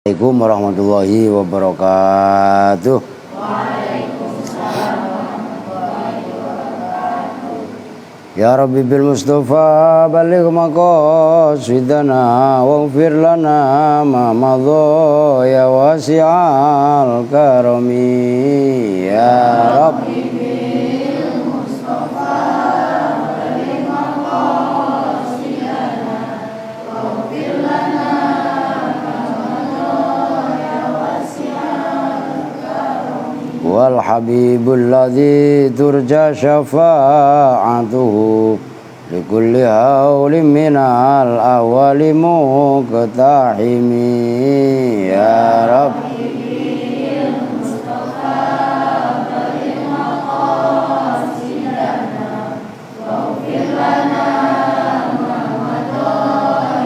Assalamualaikum warahmatullahi wabarakatuh. Ya Rabbi bil Mustafa baligh maqasidana waghfir lana ma madha ya wasi'al karami ya Rabbi bil Mustafa baligh maqasidana waghfir lana wal habibul ladzi turja syafa'atuhu likulli haulin minal awali muqtahimi ya Rabbi bil Mustafa baligh maqasidana waghfir lana ma madha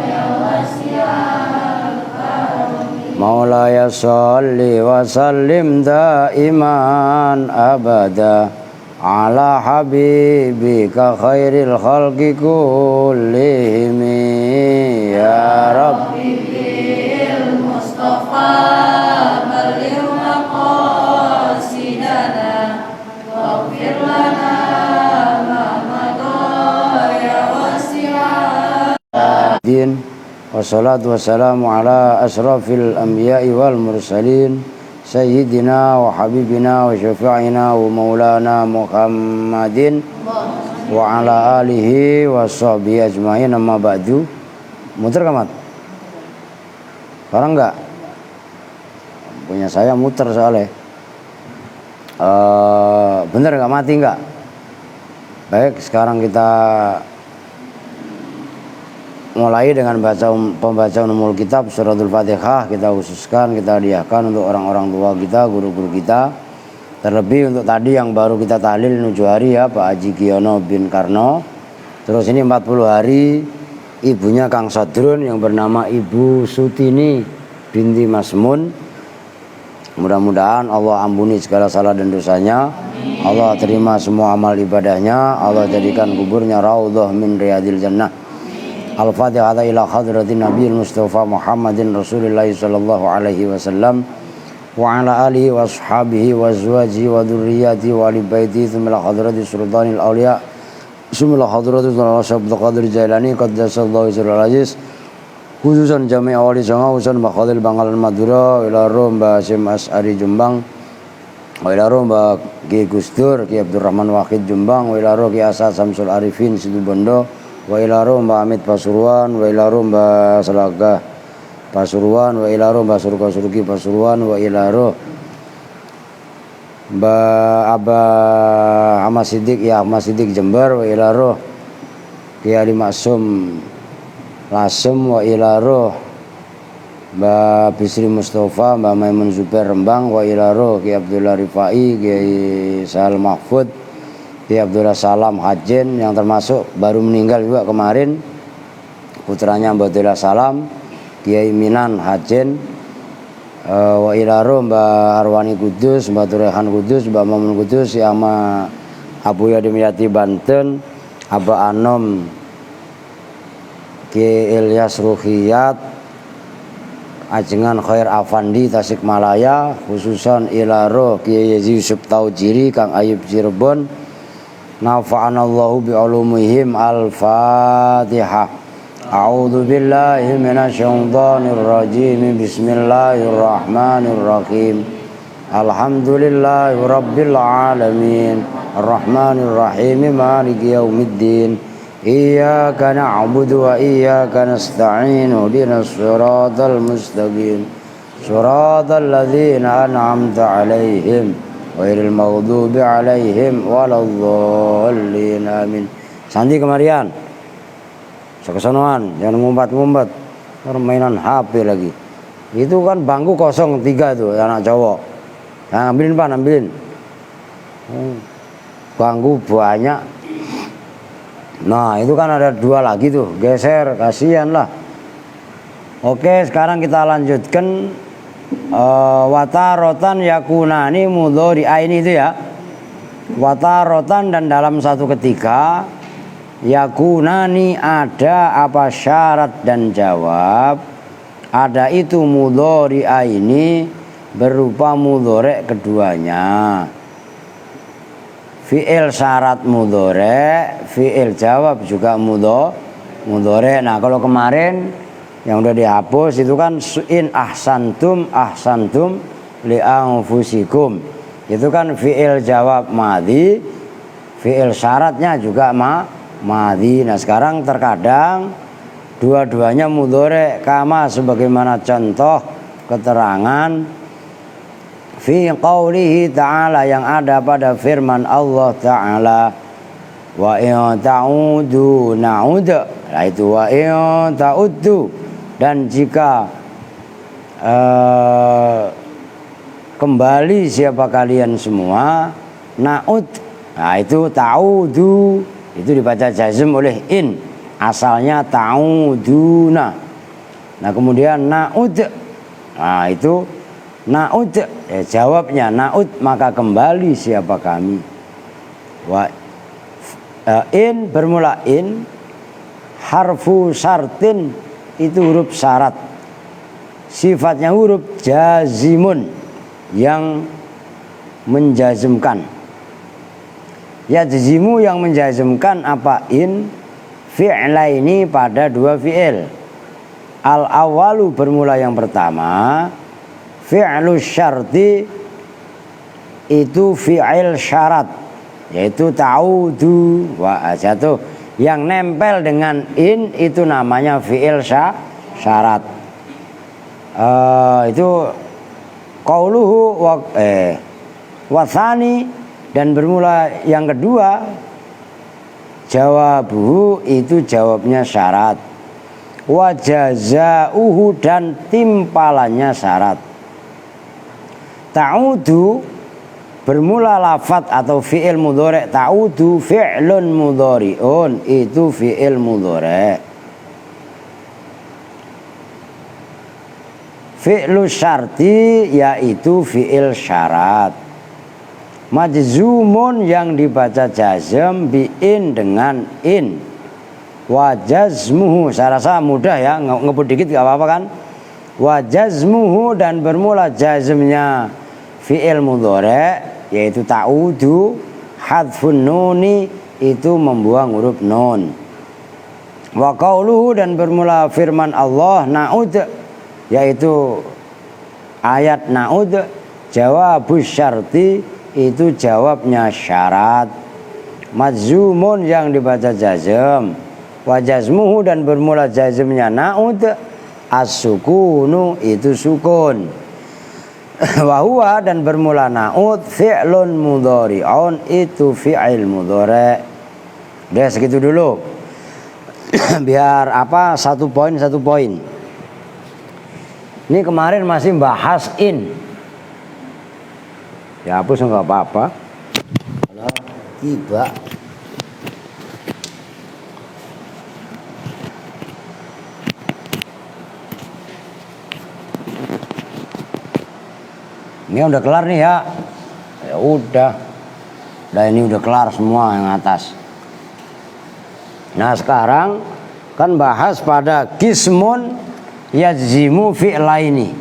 ya wasi'al karami Maulaya sholli wa sallim daiman abada ala habibika khairil khalqi kullihim ya Rabbi bil Mustafa baligh maqasidana waghfir lana ma madha ya wasi'al din. Wassalatu wassalamu ala asrafil anbiya'i wal mursalin sayyidina wa habibina wa syafi'ina wa maulana Muhammadin wa ala alihi wa sahbihi ajma'in amma ba'du. Muter kamat? Sekarang enggak? Punya saya muter soalnya. Bener enggak, mati enggak? Baik, sekarang kita mulai dengan pembacaan umul kitab suratul Fatihah. Kita khususkan, kita hadiahkan untuk orang-orang tua kita, guru-guru kita. Terlebih untuk tadi yang baru kita tahlil 7 hari ya, Pak Haji Giono bin Karno. Terus ini 40 hari ibunya Kang Sodrun yang bernama Ibu Sutini binti Masmun. Mudah-mudahan Allah ampuni segala salah dan dosanya. Allah terima semua amal ibadahnya. Allah jadikan kuburnya raudhah min riyadil jannah. Al-Fatihah ila hadratin Nabi Mustafa Muhammadin Rasulullah sallallahu alaihi wasallam wa ala alihi wa ashabihi wa azwajihi wa dzurriyyatihi wa ali baiti thumma hadrati sultanil auliya thumma hadrati Syekh Qadir Jailani qaddasallahu sirrul aziz khususan jami' awali songo usun Mbah Bangkalan Madura ila Mbah Hasyim As'ari Jombang wa ila Mbah Ki Gusdur Ki Abdurrahman Wahid Jombang wa ila Ki Asad Samsul Arifin Situbondo wa ilaru Mbah Amit Pasuruan wa ilaru Mbah Selagah Pasuruan wa ilaru Mbah Surga Surgi Pasuruan wa ilaru Mbah Abah Ahmad Siddiq ya Ahmad Siddiq Jember wa ilaru Kiai Maksum Lasem wa ilaru Mbah Bisri Mustafa Mbah Maimun Zubair Rembang wa ilaru Kiai Abdullah Rifai Kiai Sahal Mahfud Kiai Abdullah Salam Hajin yang termasuk baru meninggal juga kemarin putranya Mbah Abdullah Salam Kiai Minan Hajin wa ilaru Mbah Arwani Kudus Mbah Turehan Kudus Mbah Mamun Kudus sama Abu Yadim Yati Banten Abah Anom Kiai Ilyas Ruhiyat Ajengan Khair Afandi Tasikmalaya khususan ilaru Kiai Yusuf Taujiri Kang Ayub Cirebon. Nafa'anallahu bi'ulumihim. Al-Fatihah. A'udzu billahi minasyaitonir rajim. Bismillahirrahmanirrahim. Alhamdulillahi rabbil alamin. Arrahmanir rahim. Maliki yaumiddin. Iyyaka na'budu wa iyyaka nasta'in. Ihdinas siratal mustaqim. Siratal ladzina an'amta 'alaihim ghairil maghdubi alaihim waladdallin amin. Sandi kemarian. Sekesonoan, jangan ngumpat-ngumpat. Permainan HP lagi. Itu kan bangku 03 tuh anak cowok. Nah, ambilin Pak, ambilin. Bangku banyak. Nah, itu kan ada 2 lagi tuh. Geser, kasihan lah. Oke, sekarang kita lanjutkan watarotan yakunani mudhari ini itu ya. Watarotan dan dalam satu ketika yakunani ada apa syarat dan jawab ada itu mudhari'a ini berupa mudhari' keduanya. Fi'il syarat mudhari', fi'il jawab juga mudhari'. Nah, kalau kemarin yang udah dihapus itu kan in ahsantum ahsantum li anfusikum. Itu kan fi'il jawab madhi, fi'il syaratnya juga madhi. Nah, sekarang terkadang dua-duanya mudhari' kama sebagaimana contoh keterangan fi qaulihi ta'ala yang ada pada firman Allah Ta'ala wa in ta'udu na'ud. Nah, itu wa in ta'uddu, dan jika kembali siapa kalian semua na'ud. Nah, itu ta'udu itu dibaca jazm oleh in, asalnya ta'uduna. Nah, kemudian na'ud, nah itu na'ud, jawabnya na'ud, maka kembali siapa kami. Wa in bermula in, harfu syartin itu huruf syarat, sifatnya huruf jazimun yang menjazmkan. Yajzimu yang menjazmkan apa? In fi'laini pada dua fi'il. Al awalu bermula yang pertama, fi'lu syarti itu fi'il syarat, yaitu ta'udu wa ajatu. Yang nempel dengan in itu namanya fi'il syarat. Itu qauluhu wa thani, dan bermula yang kedua jawabuhu itu jawabnya syarat. Wa jazauhu dan timpalannya syarat. Ta'udu bermula lafadz atau fi'il mudhari', ta'udu fi'lun mudhari'un, itu fi'il mudhari'. Fi'lu syarti yaitu fi'il syarat. Majzumun yang dibaca jazm bi'in dengan in. Wa jazmuhu, saya rasa mudah ya, ngebut dikit gak apa-apa kan. Wa jazmuhu dan bermula jazmnya fi'il mudhari' yaitu ta'udu, hadfun nuni itu membuang huruf nun. Wa qauluhu dan bermula firman Allah na'ud, yaitu ayat na'ud, jawabus syarti itu jawabnya syarat. Majzumun yang dibaca jazm, wa jazmuhu dan bermula jazmnya na'ud, as-sukunu itu sukun. Wa huwa dan bermula na'ud fi'lun mudhari'un itu fi'il mudhari'. Udah segitu dulu. Biar apa, satu poin. Ini kemarin masih bahas in. Ya hapus enggak apa-apa. Kalau tiba ini udah kelar nih ya. Ya udah. Ini udah kelar semua yang atas. Nah, sekarang kan bahas pada qismun yajzimu fi'laini.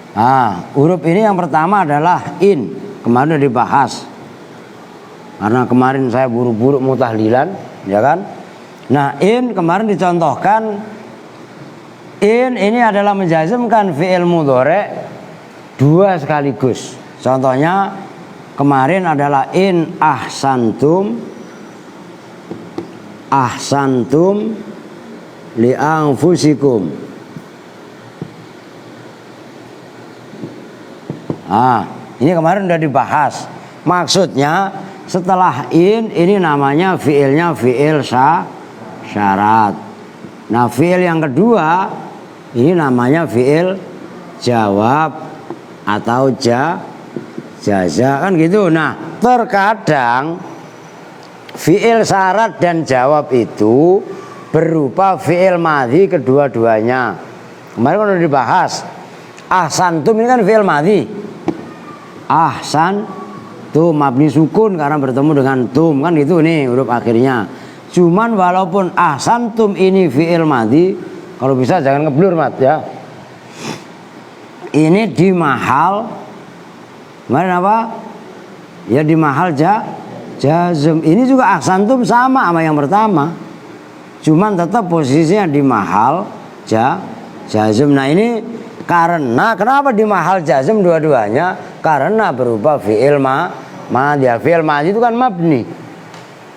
Nah, huruf ini yang pertama adalah in. Kemarin udah dibahas. Karena kemarin saya buru-buru mau tahlilan, ya kan? Nah, in kemarin dicontohkan, in ini adalah menjazmkan fi'il mudhari' dua sekaligus. Contohnya kemarin adalah in ahsantum li anfusikum. Nah, ini kemarin udah dibahas. Maksudnya setelah in ini namanya fi'ilnya fi'il syarat. Nah, fi'il yang kedua ini namanya fi'il jawab atau jaza kan gitu. Nah, terkadang fi'il syarat dan jawab itu berupa fi'il madhi kedua-duanya. Kemarin kan udah dibahas. Ahsantum ini kan fi'il madhi. Ahsan tum mabni sukun karena bertemu dengan tum kan gitu nih huruf akhirnya. Cuman walaupun ahsantum ini fi'il madhi, kalau bisa jangan ngeblur mat ya. Ini di mahal kemarin apa? Ya di mahal jazm. Ini juga ahsantum sama yang pertama. Cuman tetap posisinya di mahal jazm. Nah ini karena kenapa di mahal jazm dua-duanya? Karena berupa fi'il madhi. Fi'il madhi itu kan mabni.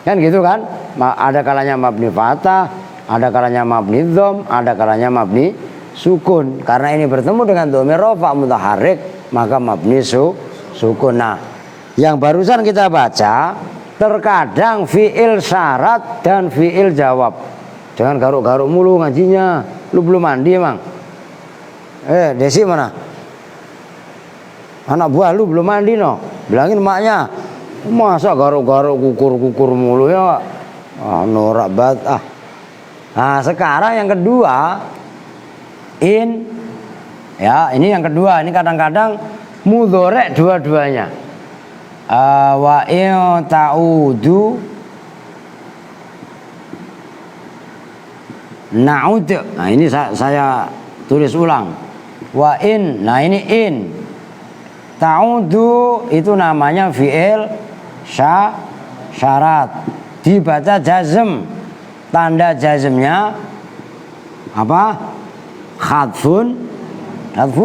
Kan gitu kan? Ada kalanya mabni fathah, ada kalanya mabni dhom, ada kalanya mabni sukun. Karena ini bertemu dengan dhamir rafa' mutaharrik, maka mabni sukun. Nah, yang barusan kita baca terkadang fi'il syarat dan fi'il jawab. Jangan garuk-garuk mulu ngajinya. Lu belum mandi emang? Desi mana? Anak buah lu belum mandi no? Bilangin emaknya. Masa garuk-garuk kukur-kukur mulu ya? Norak banget. Nah sekarang yang kedua, ya ini yang kedua. Ini kadang-kadang mudhari' dua-duanya. Wa in ta'udu na'ud. Nah ini saya tulis ulang. Wa in, nah ini in. Ta'udu itu namanya fi'il syarat. Dibaca jazm. Tanda jazmnya apa? Khadfun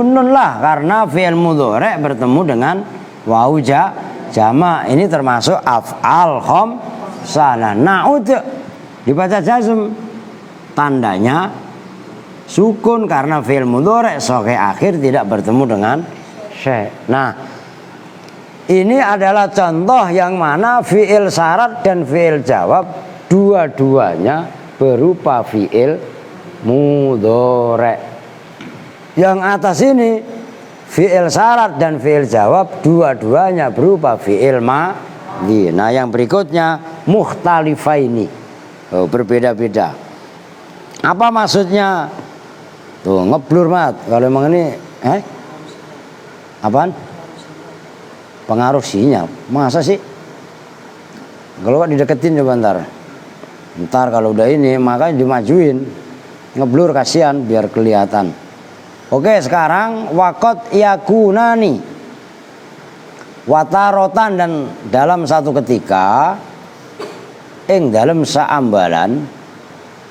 nun lah, karena fi'il mudhari' bertemu dengan wawu jama'. Ini termasuk af'al khamsah. Na'ud dibaca jazm. Tandanya sukun karena fi'il mudhari' sebagai akhir tidak bertemu dengan syai'. Nah, ini adalah contoh yang mana fi'il syarat dan fi'il jawab dua-duanya berupa fi'il mudhari'. Yang atas ini fi'il syarat dan fi'il jawab dua-duanya berupa fi'il madhi. Nah, yang berikutnya mukhtalifaini. Berbeda-beda. Apa maksudnya? Tuh, ngeblur mat. Kalau emang ini apaan? Pengaruh sinyal. Masa sih? Kalau dideketin coba ntar kalau udah ini makanya dimajuin. Ngeblur kasihan biar kelihatan. Oke, sekarang waqat yakunani watarotan, dan dalam satu ketika dalam saambalan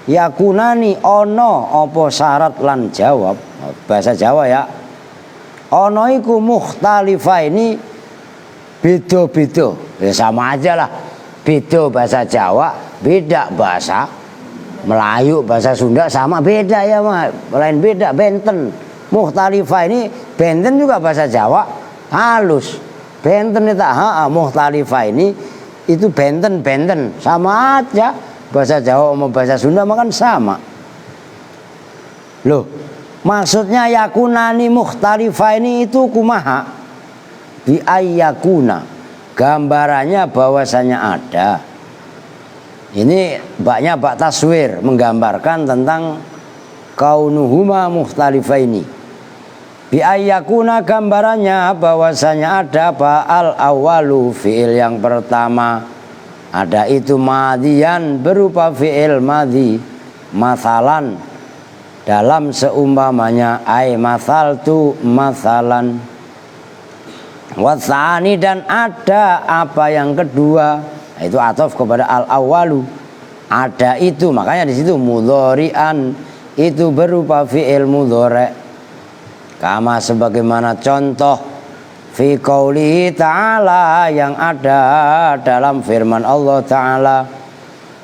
yakunani ono opo syarat lan jawab, bahasa Jawa ya. Ono iku mukhtalifaini beda-beda. Ya sama aja lah. Beda bahasa Jawa, beda bahasa Melayu, bahasa Sunda sama beda ya mah. Lain beda, benten. Mukhtalifaini benten juga bahasa Jawa halus. Benten itu mukhtalifaini itu benten sama aja. Bahasa Jawa sama bahasa Sunda makan sama. Loh, maksudnya yakunani mukhtalifaini itu kumaha? Bi ayyakuna, gambarannya bahwasanya ada. Ini baknya bak taswir, menggambarkan tentang kaunuhuma mukhtalifaini. Bi ayyakuna, gambarannya bahwasanya ada apa? Al awalu, fi'il yang pertama. Ada itu madhiyan, berupa fi'il madhi. Mathalan, dalam seumpamanya, ay mathaltu mathalan. Watsani, dan ada apa yang kedua, itu ataf kepada al awalu. Ada itu, makanya di situ mudhari'an, itu berupa fi'il mudhari'. Kama sebagaimana contoh fi qoulihi ta'ala, yang ada dalam firman Allah Ta'ala,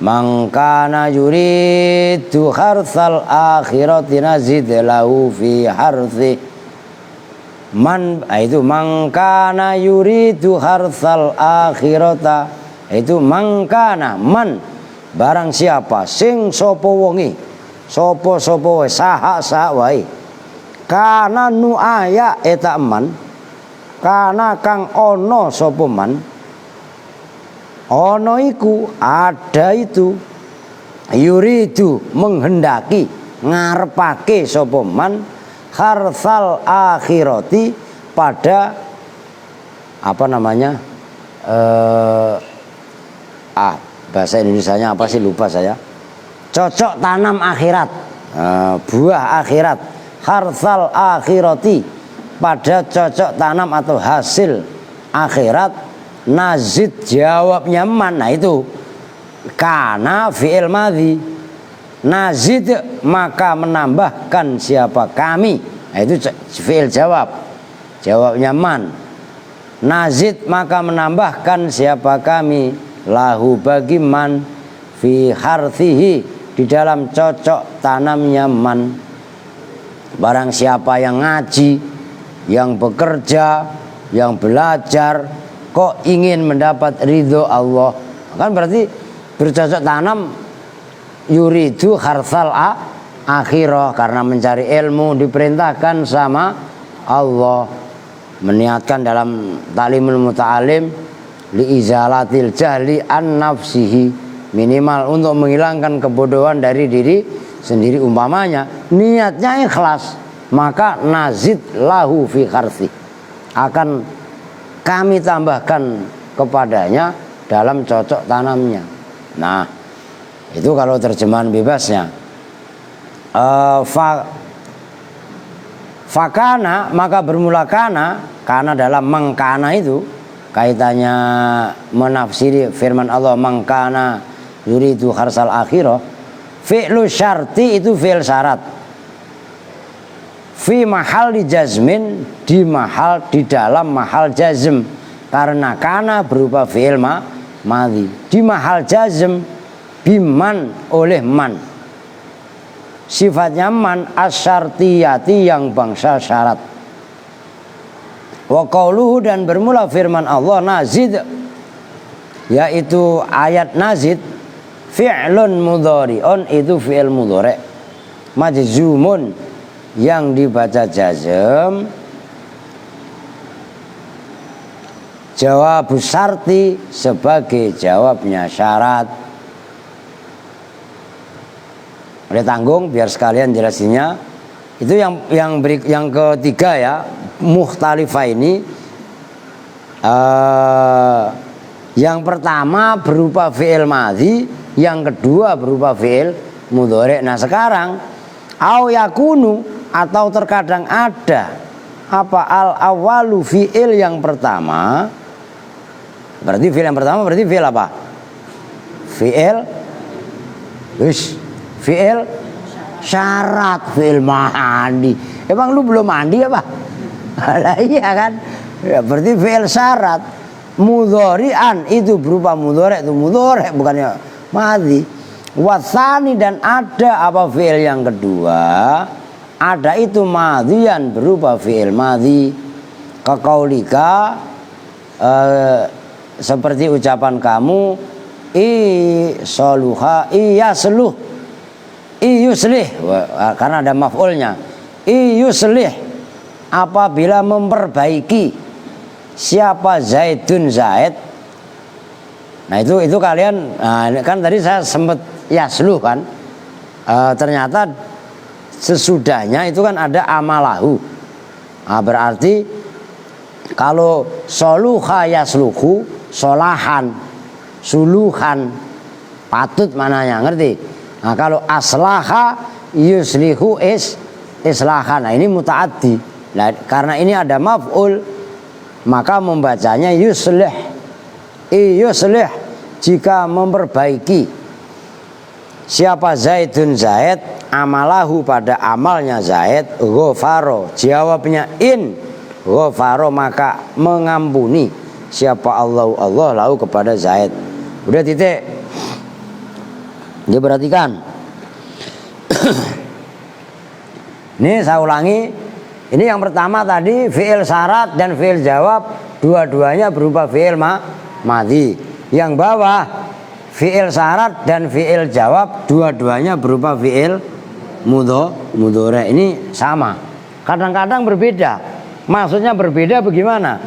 man kana yuridu hartsal akhirati nazid lahu fi harthi. Man itu mangkana yuridu hartsal akhirata, itu mangkana man barang siapa sing sapa wonge, sapa wae, saha wae, kana nu aya eta man, kana kang ono sapa man, ono iku ada itu, yuridu menghendaki, ngarepake sapa man, hartsal akhirati, pada apa namanya bahasa Indonesianya apa sih, lupa saya. Cocok tanam akhirat, buah akhirat, harsal akhirati, pada cocok tanam atau hasil akhirat. Nazid jawabnya man, nah itu kana fi'il madhi. Nazid maka menambahkan siapa kami, nah itu fi'il jawab, jawabnya man. Nazid maka menambahkan siapa kami, lahu bagi man, fi harthihi di dalam cocok tanamnya man. Barang siapa yang ngaji, yang bekerja, yang belajar, kok ingin mendapat ridho Allah, kan berarti bercocok tanam yuridu harsal akhirah, karena mencari ilmu diperintahkan sama Allah. Meniatkan dalam talimul muta'alim li izalatil jahli an nafsihi, minimal untuk menghilangkan kebodohan dari diri sendiri. Umpamanya niatnya ikhlas, maka nazid lahu fi kharthi, akan kami tambahkan kepadanya dalam cocok tanamnya. Nah, itu kalau terjemahan bebasnya. Fakana maka bermula kana dalam mangkana itu kaitannya menafsiri firman Allah mangkana yuridu harsal akhirah. Fi'lu syarti itu fi'il syarat, fi mahal di jazmin, di dalam mahal jazm, karena kana berupa fi'il madhi, di mahal jazm biman oleh man. Sifatnya man asyartiyati yang bangsa syarat. Wa qauluhu dan bermula firman Allah nazid, yaitu ayat nazid fi'lun mudhari'un, itu fi'il mudhari' majzumun yang dibaca jazm, jawab syarti sebagai jawabnya syarat. Oleh tanggung biar sekalian jelasinnya. Itu yang ketiga ya, mukhtalifah ini. Yang pertama berupa fi'il madhi, yang kedua berupa fi'il mudhari'. Nah sekarang au yakunu, atau terkadang ada apa al awalu fi'il yang pertama. Berarti fi'il yang pertama berarti fi'il apa? Fi'il syarat, fi'il mandi. Emang lu belum mandi apa? Lah iya kan? Ya, berarti fi'il syarat. Mudhari'an itu berupa mudhari', itu mudhari' bukannya madhi. Wasani dan ada apa fi'il yang kedua, ada itu madhian berupa fi'il madhi. Kaqaulika seperti ucapan kamu, yuslih, karena ada maf'ulnya. Yuslih apabila memperbaiki siapa Zaidun Zaid. Nah itu kalian, kan tadi saya sempat yasluh kan, ternyata sesudahnya itu kan ada amalahu. Berarti kalau soluha yasluhu, solahan, suluhan, patut mananya, ngerti? Nah kalau aslaha yuslihu islahan, nah ini mutaaddi. Nah karena ini ada maf'ul, maka membacanya yuslih. Yuslih jika memperbaiki siapa Zaidun Zaid, amalahu pada amalnya Zaid, ghafaro jawabnya in, ghafaro maka mengampuni siapa Allah lahu kepada Zaid. Udah titik. Dia perhatikan. Ini saya ulangi. Ini yang pertama tadi fi'il syarat dan fi'il jawab, dua-duanya berupa fi'il madhi. Yang bawah fi'il syarat dan fi'il jawab, dua-duanya berupa fi'il mudhari'. Ini sama. Kadang-kadang berbeda. Maksudnya berbeda bagaimana?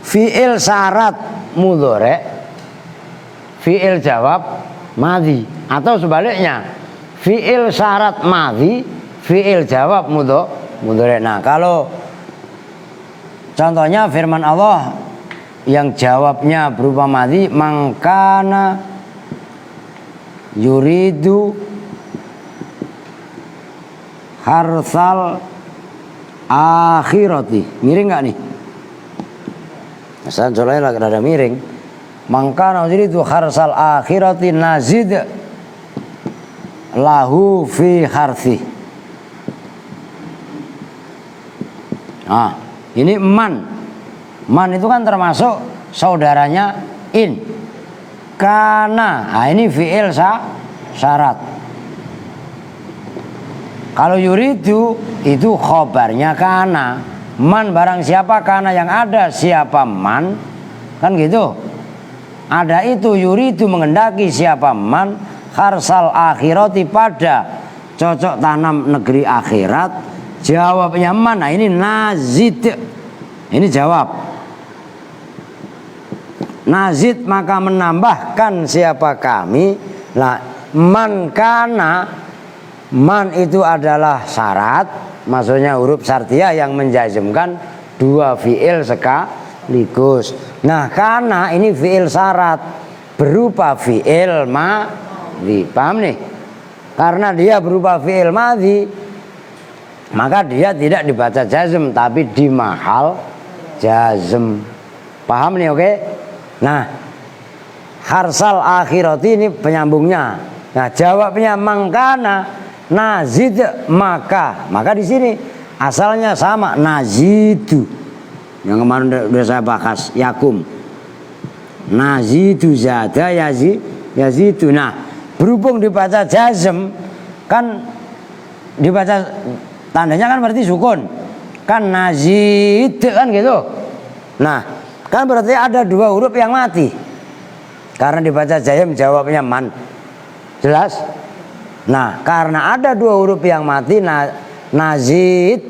Fi'il syarat mudhari', fi'il jawab madhi, atau sebaliknya fi'il syarat madhi, fi'il jawab mudhari'. Nah kalau contohnya firman Allah yang jawabnya berupa madhi, mangkana yuridu harsal akhirati. Miring nggak nih? Saya soalnya lagi ada miring. Mangkana yuridu harsal akhirati nazid lahu fi harthi. Nah, ini man. Man itu kan termasuk saudaranya in. Kana, nah ini fi'il syarat. Kalau yuridu itu khobarnya kana. Man barang siapa, kana yang ada siapa man, kan gitu. Ada itu yuridu mengendaki siapa man harsal akhirati pada cocok tanam negeri akhirat. Jawabnya man. Nah ini nazid. Ini jawab. Nazid maka menambahkan siapa kami. Nah man kana, man itu adalah syarat, maksudnya huruf syartiyah yang menjazmkan dua fi'il sekaligus. Nah kana ini fi'il syarat berupa fi'il madhi. Paham nih? Karena dia berupa fi'il madhi, maka dia tidak dibaca jazm tapi di mahal jazm. Paham nih? Oke? Nah, harsal akhirati ini penyambungnya. Nah, jawabnya mangkana nazid maka di sini asalnya sama nazidu. Yang kemarin udah saya bahas yakum. Nazidu zada yazidu. Nah, berhubung dibaca jazm kan dibaca tandanya kan berarti sukun. Kan nazid kan gitu. Nah, kan berarti ada dua huruf yang mati. Karena dibaca jazm jawabnya man. Jelas? Nah, karena ada dua huruf yang mati, nazid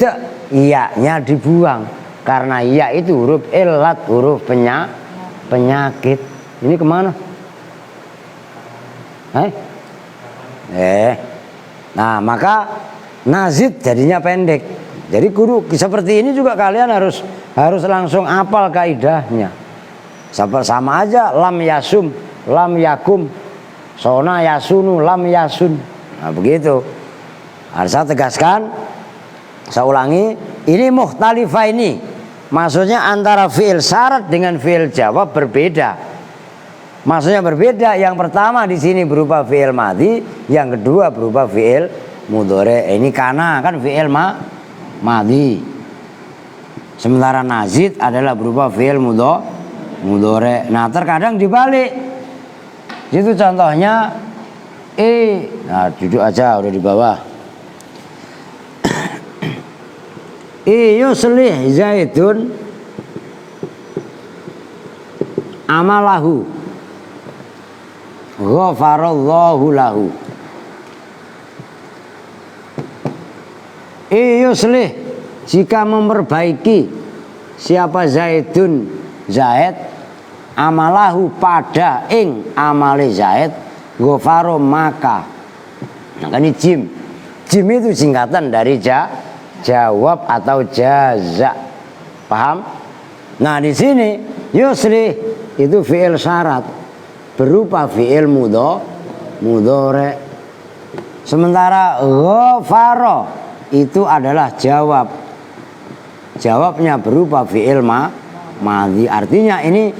iya-nya dibuang. Karena iya itu huruf illat, huruf penyakit. Ini kemana? Nah, maka nazid jadinya pendek. Jadi guru seperti ini juga kalian harus langsung hafal kaidahnya. Sama aja lam yasum, lam yakum, sona yasunu, lam yasun. Nah begitu. Harus saya tegaskan, saya ulangi, ini mukhtalifah ini. Maksudnya antara fi'il syarat dengan fi'il jawab berbeda. Maksudnya berbeda. Yang pertama di sini berupa fi'il madhi, yang kedua berupa fi'il mudhari. Ini kana kan fi'il madhi. Sementara nazid adalah berupa fi'il mudhari. Nah, terkadang dibalik. Itu contohnya nah duduk aja udah di bawah. Yuslih Zaidun amalahu ghafarallahu lahu. Yuslih jika memperbaiki siapa Zaidun Zaid amalahu pada ing amale Zaid ghafaro maka. Nah kan ini jim itu singkatan dari jawab atau jaza. Paham? Nah di sini yusli itu fi'il syarat berupa fi'il mudhari. Sementara ghafaro itu adalah jawab. Jawabnya berupa fi'il madhi. Artinya ini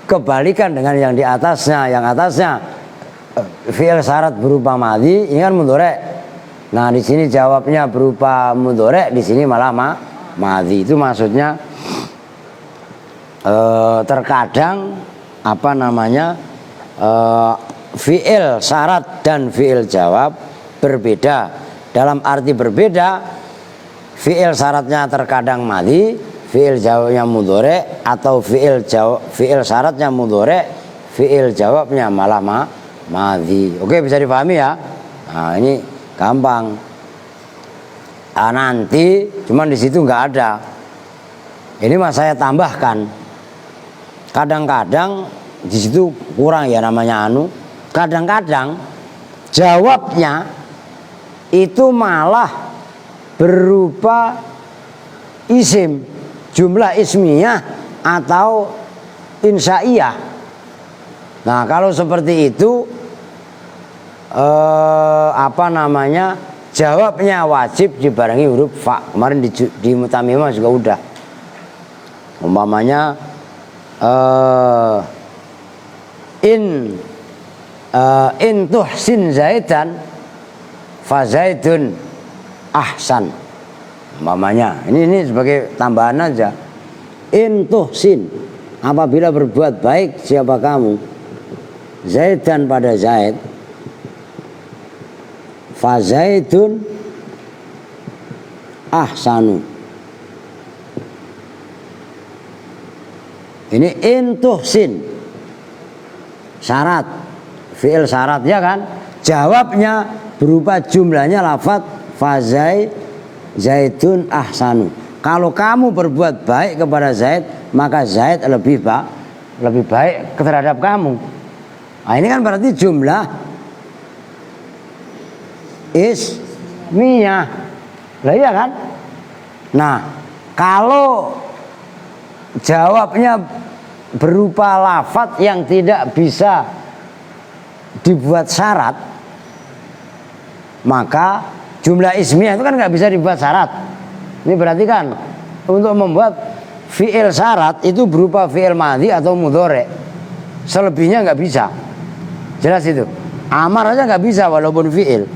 kebalikan dengan yang di atasnya. Yang atasnya fi'il syarat berupa madhi, ini kan mudhari. Nah, di sini jawabnya berupa mudhari, di sini malah madhi. Itu maksudnya terkadang fi'il syarat dan fi'il jawab berbeda. Dalam arti berbeda, fi'il syaratnya terkadang madhi, fi'il jawabnya mudhari, atau fi'il syaratnya mudhari, fi'il jawabnya malah madhi. Oke, bisa dipahami ya? Nah, ini gampang. Nanti cuman di situ nggak ada. Ini mas saya tambahkan. Kadang-kadang di situ kurang ya namanya Kadang-kadang jawabnya itu malah berupa isim, jumlah ismiyah atau insaiyah. Nah, kalau seperti itu jawabnya wajib dibarengi huruf fa. Kemarin di mutamimah juga udah. Umpamanya in tuhsin zaidan fa zaidun ahsan. Umpamanya ini sebagai tambahan aja. In tuhsin, apabila berbuat baik siapa kamu zaidan pada zaid, fa zaidun ahsanu. Ini in tuhsin, syarat, fi'il syarat ya kan. Jawabnya berupa jumlahnya lafadz fa zaidun ahsanu. Kalau kamu berbuat baik kepada Zaid, maka Zaid lebih baik terhadap kamu. Nah, ini kan berarti jumlah ismiyah. Lah iya kan? Nah, kalau jawabnya berupa lafadz yang tidak bisa dibuat syarat, maka jumlah ismiyah itu kan nggak bisa dibuat syarat. Ini berarti kan untuk membuat fi'il syarat itu berupa fi'il madhi atau mudhari. Selebihnya nggak bisa. Jelas itu. Amar aja nggak bisa walaupun fi'il.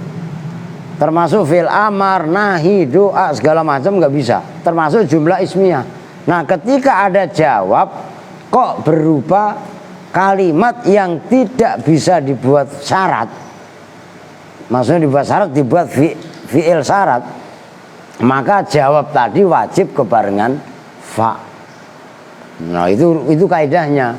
Termasuk fi'il amar, nahi, doa segala macam nggak bisa. Termasuk jumlah ismiyah. Nah, ketika ada jawab kok berupa kalimat yang tidak bisa dibuat syarat. Maksudnya dibuat syarat, dibuat fi'il syarat, maka jawab tadi wajib kebarengan fa. Nah, itu kaidahnya.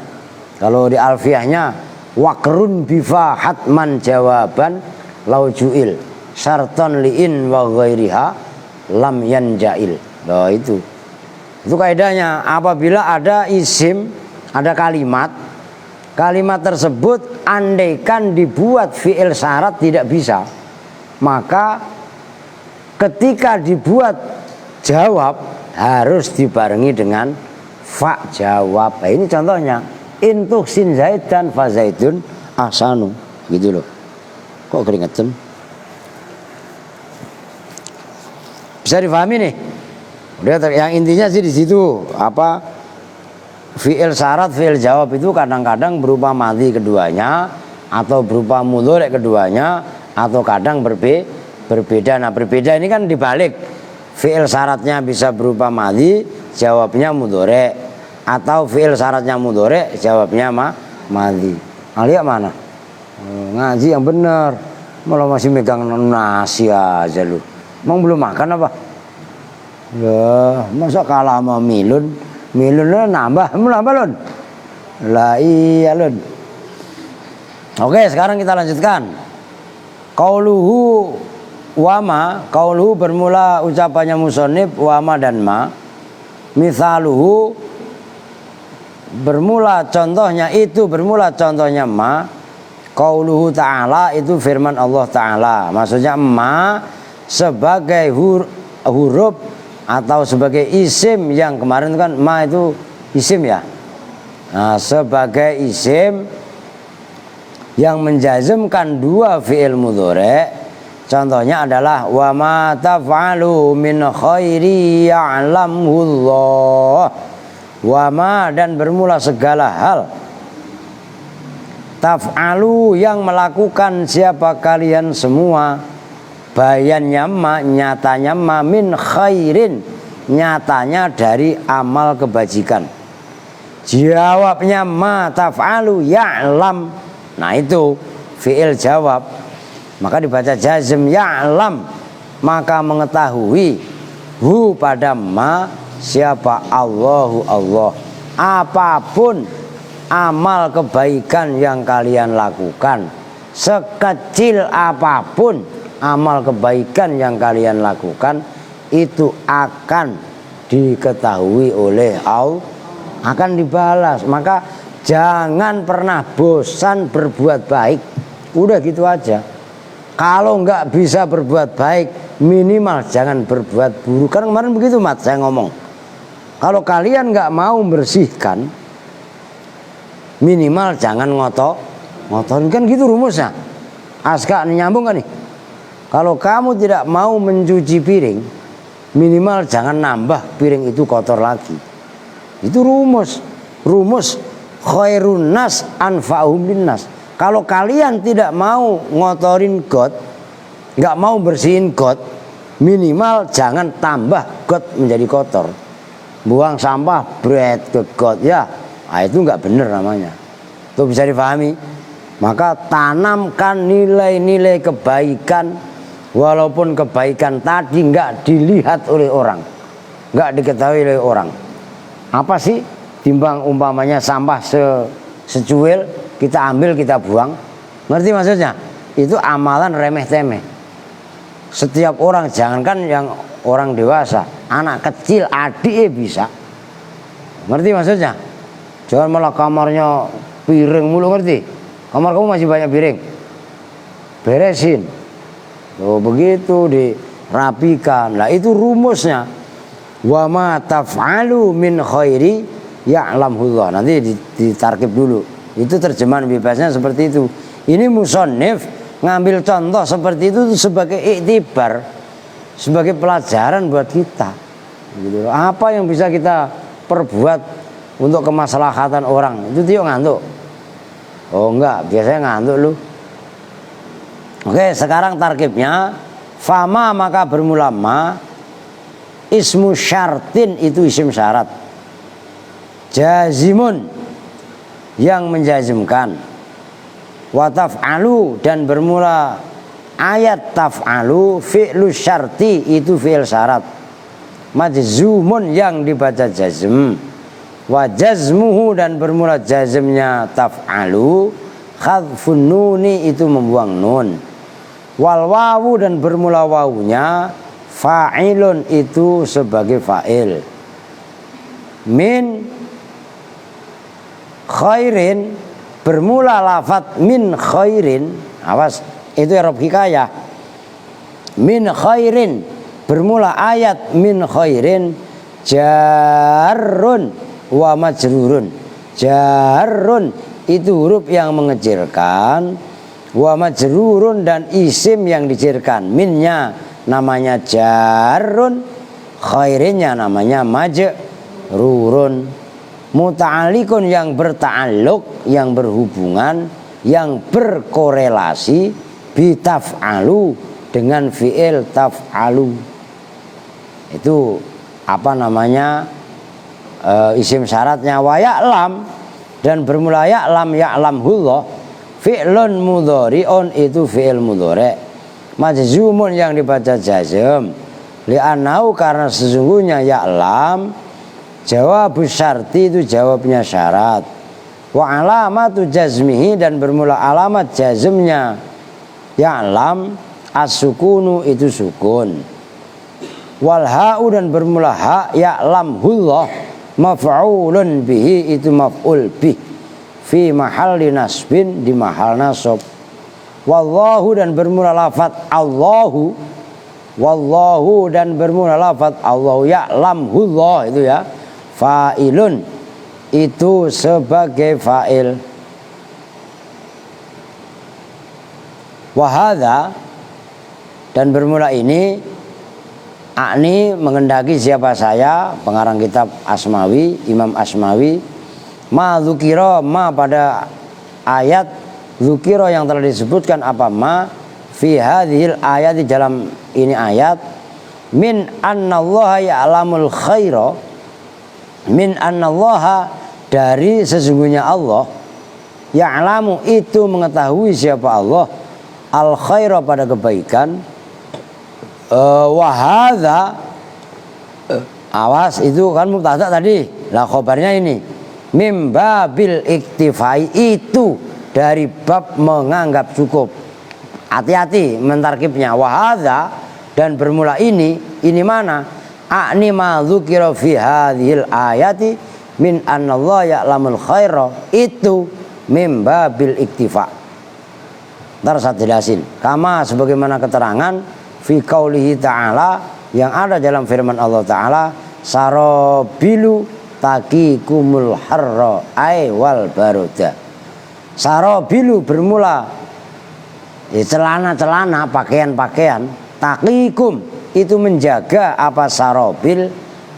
Kalau di alfiyahnya wakrun bifa hatman jawaban laujuil syarton liin wa ghairiha lam yanjail. Nah, itu kaidahnya. Apabila ada isim, ada kalimat tersebut andaikan dibuat fi'il syarat tidak bisa, maka ketika dibuat jawab harus dibarengi dengan fa jawab. Nah, ini contohnya in tuhsin zaidan fa zaidun ahsanu, gitu loh. Kok keringetan? Bisa difahami nih? Udah, yang intinya sih di situ apa, fi'il syarat, fi'il jawab itu kadang-kadang berupa madhi keduanya atau berupa mudhari keduanya, atau kadang berbeda. Nah, berbeda ini kan dibalik. Fi'il syaratnya bisa berupa madhi, jawabnya mudhari, atau fi'il syaratnya mudhari, jawabnya madhi. Alia mana? Ngaji yang benar, malah masih megang nasi aja lu. Emang belum makan apa? Ya, masa kalah sama milun nambah lun. Lah iya lun. Oke, sekarang kita lanjutkan. Qauluhu wama, qauluhu bermula ucapannya musonib wama dan ma. Misaluhu bermula contohnya ma. Qauluhu ta'ala itu firman Allah Ta'ala. Maksudnya ma sebagai huruf atau sebagai isim, yang kemarin kan ma itu isim ya. Nah, sebagai isim yang menjazmkan dua fi'il mudhari, contohnya adalah wa ma taf'alu min khairi ya'lamullah. Wa ma, dan bermula segala hal, taf'alu yang melakukan siapa kalian semua, bayannya ma, nyatanya ma, min khairin nyatanya dari amal kebajikan. Jawabnya ma taf'alu ya'lam. Nah, itu fi'il jawab, maka dibaca jazm ya'lam, maka mengetahui hu pada ma siapa Allahu Allah. Apapun amal kebaikan yang kalian lakukan, sekecil apapun amal kebaikan yang kalian lakukan, itu akan diketahui oleh Allah, akan dibalas. Maka jangan pernah bosan berbuat baik. Udah gitu aja. Kalau nggak bisa berbuat baik, minimal jangan berbuat buruk. Kan kemarin begitu Mat, saya ngomong. Kalau kalian nggak mau bersihkan, minimal jangan ngotorin, kan gitu rumusnya. Aska nyambung kan nih? Kalau kamu tidak mau mencuci piring, minimal jangan nambah piring itu kotor lagi. Itu rumus khairun nas anfa'uhum linnas. Kalau kalian tidak mau ngotorin got, nggak mau bersihin got, minimal jangan tambah got menjadi kotor. Buang sampah bread ke got, ya, nah, itu nggak bener namanya. Itu bisa dipahami. Maka tanamkan nilai-nilai kebaikan, walaupun kebaikan tadi nggak dilihat oleh orang, nggak diketahui oleh orang. Apa sih? Timbang umpamanya sampah secuil, kita ambil kita buang. Ngerti maksudnya? Itu amalan remeh temeh. Setiap orang, jangankan yang orang dewasa, anak kecil, adik bisa. Ngerti maksudnya? Jangan malah kamarnya piring mulu, ngerti? Kamar kamu masih banyak piring, beresin. Oh begitu, dirapikan. Lah itu rumusnya. Wa ma taf'alu min khairi ya'lamullah. Nanti ditarkib dulu. Itu terjemahan bebasnya seperti itu. Ini musannif ngambil contoh seperti itu sebagai iktibar, sebagai pelajaran buat kita. Gitu. Apa yang bisa kita perbuat untuk kemaslahatan orang? Itu Tio ngantuk. Oh enggak, biasanya ngantuk lu. Oke, sekarang tarkibnya. Fama maka bermula ma. Ismu syartin itu isim syarat. Jazimun yang menjazimkan. Wa taf'alu dan bermula ayat taf'alu fi'lu syarti itu fi'il syarat. Majzumun yang dibaca jazm. Wa jazmuhu dan bermula jazmnya taf'alu khadfun nuni itu membuang nun. Wal wawu dan bermula wawunya fa'ilun itu sebagai fa'il. Min khairin bermula lafat min khairin, awas itu i'rab hikayah. Min khairin bermula ayat min khairin jarrun wa majrurun. Jarrun itu huruf yang mengecilkan, wa majrurun dan isim yang dicirkan. Minnya namanya jarrun, khairinnya namanya majrurun. Muta'alliqun yang berta'alluq, yang berhubungan, yang berkorelasi bitaf'alu dengan fi'il taf'alu. Itu apa namanya? Isim syaratnya wa ya'lam dan bermula ya'lam, ya'lamullah fi'lun mudhari'un itu fi'il mudhari'. Majzumun yang dibaca jazm li'annahu karena sesungguhnya ya'lam jawab syarti itu jawabnya syarat. Wa alamatu jazmihi dan bermula alamat jazmnya ya'lam as-sukunu itu sukun. Wal ha'u dan bermula ha ya'lamullah maf'ulun bihi itu maf'ul bih fi mahalli nasbin di mahal nasab. Wallahu dan bermula lafaz Allahu, wallahu dan bermula lafaz Allahu ya'lamullah itu ya fa'ilun itu sebagai fa'il. Wahada dan bermula ini akni mengendaki siapa saya, pengarang kitab Asmawi, Imam Asmawi. Ma dzukira ma pada ayat dzukira yang telah disebutkan apa ma fi hadhil ayat di dalam ini ayat min annallaha ya'lamul khaira, min annallaha dari sesungguhnya Allah ya'lamu itu mengetahui siapa Allah al khaira pada kebaikan. Wahada awas itu kan mubtada tadi, lah khobarnya ini mim babil iktifai itu dari bab menganggap cukup. Hati-hati mentarkibnya. Wahada dan bermula ini mana? Akni ma dzukira fi hadhil ayati min anallahu ya'lamul khaira itu mim babil iktifa. Ntar saya jelasin. Kama sebagaimana keterangan fi qaulihi ta'ala yang ada dalam firman Allah Ta'ala sarobilu taqikumul harra ai wal baroda. Sarobilu bermula celana-celana, pakaian-pakaian, taqikum itu menjaga apa sarobil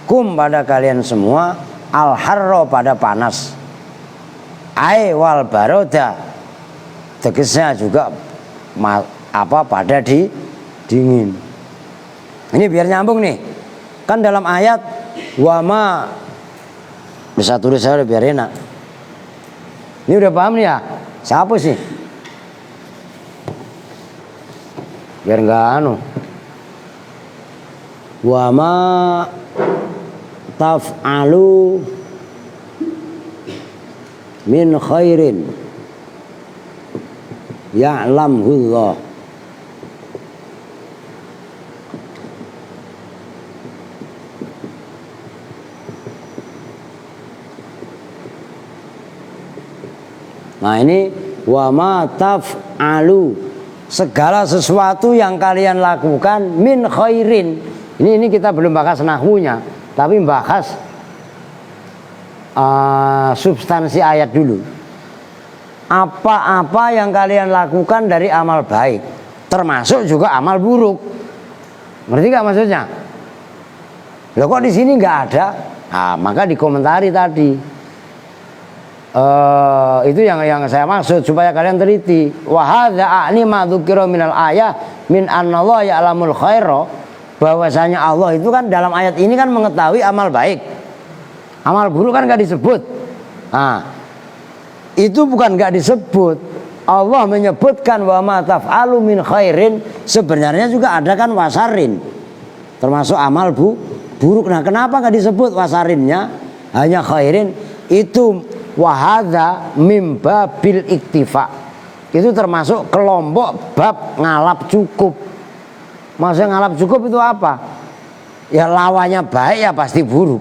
kum pada kalian semua, al harra pada panas, ai wal baroda tegasnya juga apa pada dingin. Ini biar nyambung nih. Kan dalam ayat wama, bisa tulis saya biar enak. Ini udah paham nih ya? Siapa sih? Biar enggak anu. Wama taf'alu min khairin ya'lamhullah. Nah ini wama taf'alu, segala sesuatu yang kalian lakukan min khairin. Ini kita belum bahas nahwunya, tapi bahas substansi ayat dulu. Apa-apa yang kalian lakukan dari amal baik, termasuk juga amal buruk. Ngerti gak maksudnya? Loh kok di sini nggak ada? Nah, maka dikomentari tadi. Itu yang saya maksud supaya kalian teliti. Wa hadza a'ni ma dzukira minal ayah min anallahu ya'lamul khaira, bahwasanya Allah itu kan dalam ayat ini kan mengetahui amal baik. Amal buruk kan enggak disebut. Nah, itu bukan enggak disebut. Allah menyebutkan wa ma taf'alu min khairin, sebenarnya juga ada kan wasarin. Termasuk amal buruk. Nah, kenapa enggak disebut wasarinnya? Hanya khairin. Itu wahada mimba bil iktifa, itu termasuk kelompok bab ngalap cukup. Maksudnya ngalap cukup itu apa? Ya lawannya baik ya pasti buruk.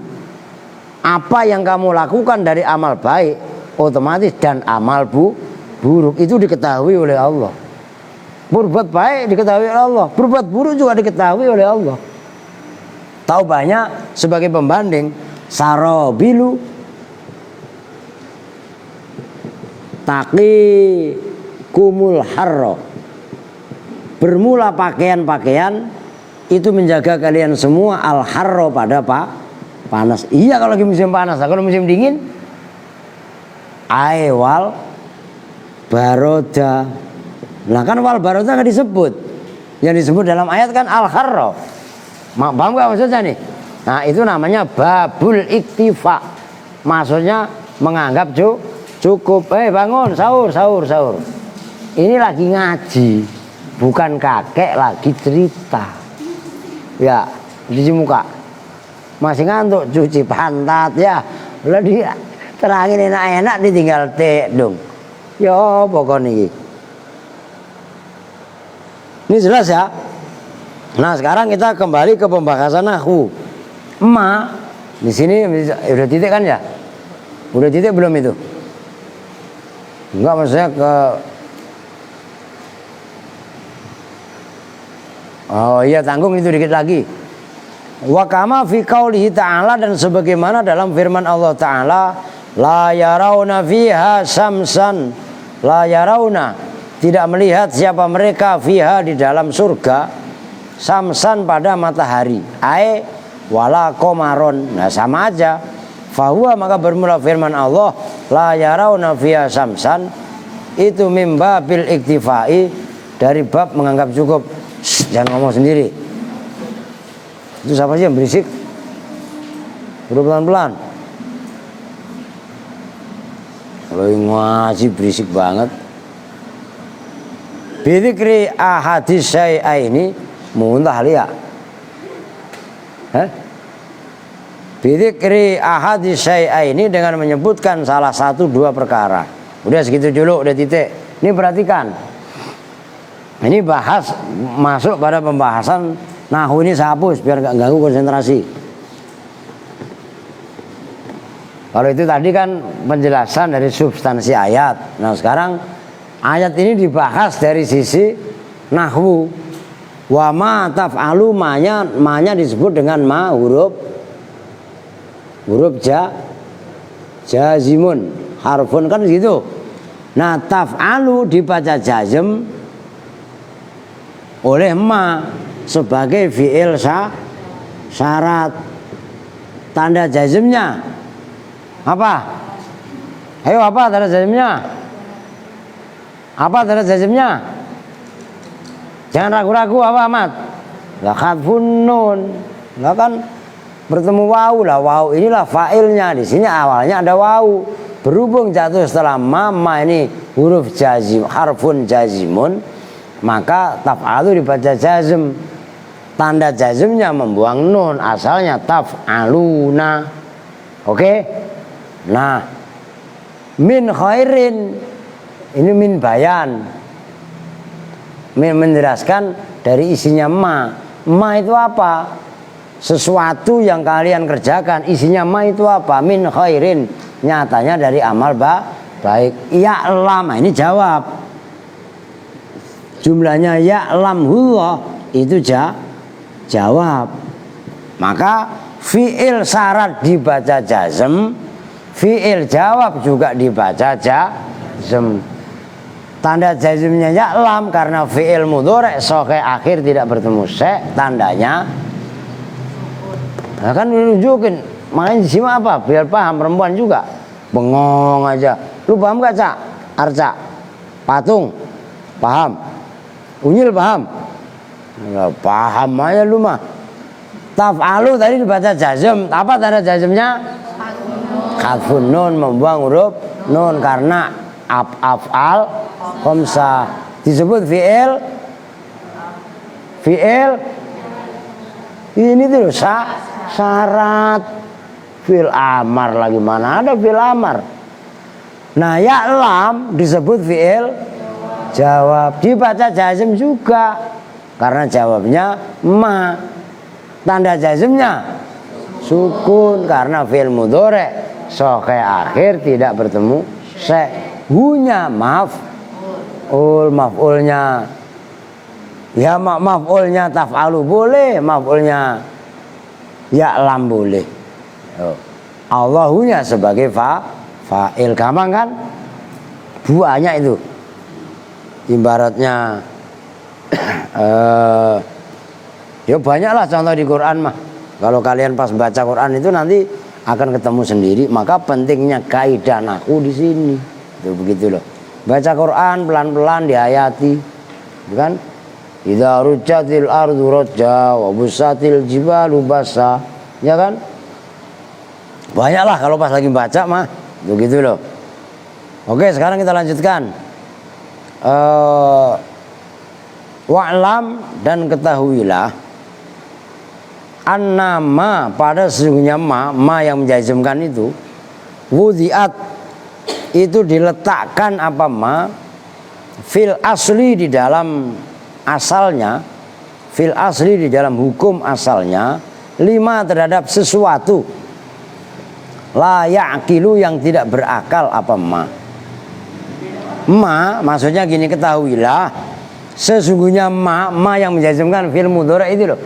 Apa yang kamu lakukan dari amal baik otomatis dan amal buruk itu diketahui oleh Allah. Berbuat baik diketahui oleh Allah, berbuat buruk juga diketahui oleh Allah. Tahu banyak sebagai pembanding sarobilu taqi kumul harro, bermula pakaian-pakaian itu menjaga kalian semua al harro pada panas. Iya kalau lagi musim panas. Kalau musim dingin ai wal baroda. Nah kan wal baroda nggak disebut. Yang disebut dalam ayat kan al harro. Paham gak maksudnya nih? Nah itu namanya babul iktifa. Maksudnya menganggap cukup, bangun, sahur. Ini lagi ngaji, bukan kakek lagi cerita. Ya, cuci muka. Masih ngantuk, cuci pantat ya. Udah dia terangin enak-enak ditinggal teh dong. Ya pokoknya ini. Ini jelas ya. Nah sekarang kita kembali ke pembahasan nahwu. Di sini udah titik kan ya? Udah titik belum itu? Enggak, maksudnya ke oh iya tanggung itu dikit lagi. Wa kama fi qaulihi ta'ala, dan sebagaimana dalam firman Allah Ta'ala, la yarawna fiha samsan, la yarawna, tidak melihat siapa mereka fiha di dalam surga, samsan pada matahari, ai wala komaron. Nah sama aja. Fahuwa, maka bermula firman Allah la yarawna fiha samsan, itu mimba bil iktifai, dari bab menganggap cukup. Jangan ngomong sendiri. Itu siapa sih yang berisik? Udah pelan-pelan. Kalau yang ngaji berisik banget. Bidzikri ahadis syai'a ini muntah liya. Bidzikri ahadis syai'a ini dengan menyebutkan salah satu dua perkara. Udah segitu dulu, udah titik. Ini perhatikan. Ini bahas masuk pada pembahasan nahwu, ini saya hapus biar gak ganggu konsentrasi. Kalau itu tadi kan penjelasan dari substansi ayat. Nah sekarang ayat ini dibahas dari sisi nahwu. Wa ma taf'alu, manya disebut dengan ma huruf huruf jazimun, harfun kan gitu. Nah taf'alu dibaca jazm oleh ma sebagai fi'il syarat. Tanda jazmnya apa? Ayo apa tanda jazmnya? Apa tanda jazmnya? Jangan ragu-ragu apa Ahmad? Lah khatfun nun. Lah kan bertemu wawu lah, wawu inilah fa'ilnya. Di sini awalnya ada wawu. Berhubung jatuh setelah ma ini huruf jazim, harfun jazimun, maka taf'alu dibaca jazm. Tanda jazmnya membuang nun, asalnya taf'aluna. Oke? Nah, min khairin ini min bayan. Menjelaskan dari isinya ma. Ma itu apa? Sesuatu yang kalian kerjakan, isinya ma itu apa? Min khairin, nyatanya dari amal baik. Ya'lam, ini jawab. Jumlahnya ya'lamullah itu jawab. Maka fi'il syarat dibaca jazm, fi'il jawab juga dibaca jazm. Tanda jazmnya ya'lam karena fi'il mudhari' sokhe akhir tidak bertemu tandanya. Nah kan nunjukin, makanya simak apa? Biar paham, perempuan juga bengong aja. Lu paham gak Cak? Arca, patung, paham? Unyil paham? Nggak paham aja lu mah. Taf'alu tadi dibaca jazm. Apa tanda jazmnya? Khatfun nun, membuang huruf nun karena af'al khamsah disebut fi'il ini tuh syarat. Fi'il amar lagi mana ada fi'il amar. Nah ya'lam disebut fi'il jawab, dibaca jazm juga karena jawabnya ma. Tanda jazmnya sukun karena fi'il mudhari' sokhe akhir tidak bertemu hunya maf'ulnya ya maf'ulnya taf'alu boleh, maf'ulnya ya'lam boleh. Allahunya sebagai fa'il, gampang kan? Banyak itu ibaratnya. Ya banyaklah contoh di Quran mah. Kalau kalian pas baca Quran itu nanti akan ketemu sendiri. Maka pentingnya kaidah nahwu di sini. Itu begitu loh. Baca Quran pelan-pelan dihayati, kan? Idza rujjatil ardu rajja wa busatil jibalu basa, ya kan? Banyaklah kalau pas lagi baca mah begitu loh. Oke, sekarang kita lanjutkan. Wa'lam dan ketahuilah annama pada sesungguhnya ma yang menjazmkan itu wudiat itu diletakkan apa ma fil asli di dalam asalnya, fil asli di dalam hukum asalnya, lima terhadap sesuatu la ya'qilu yang tidak berakal apa ma maksudnya gini, ketahuilah sesungguhnya ma yang menjazmkan fil mudhari itu loh,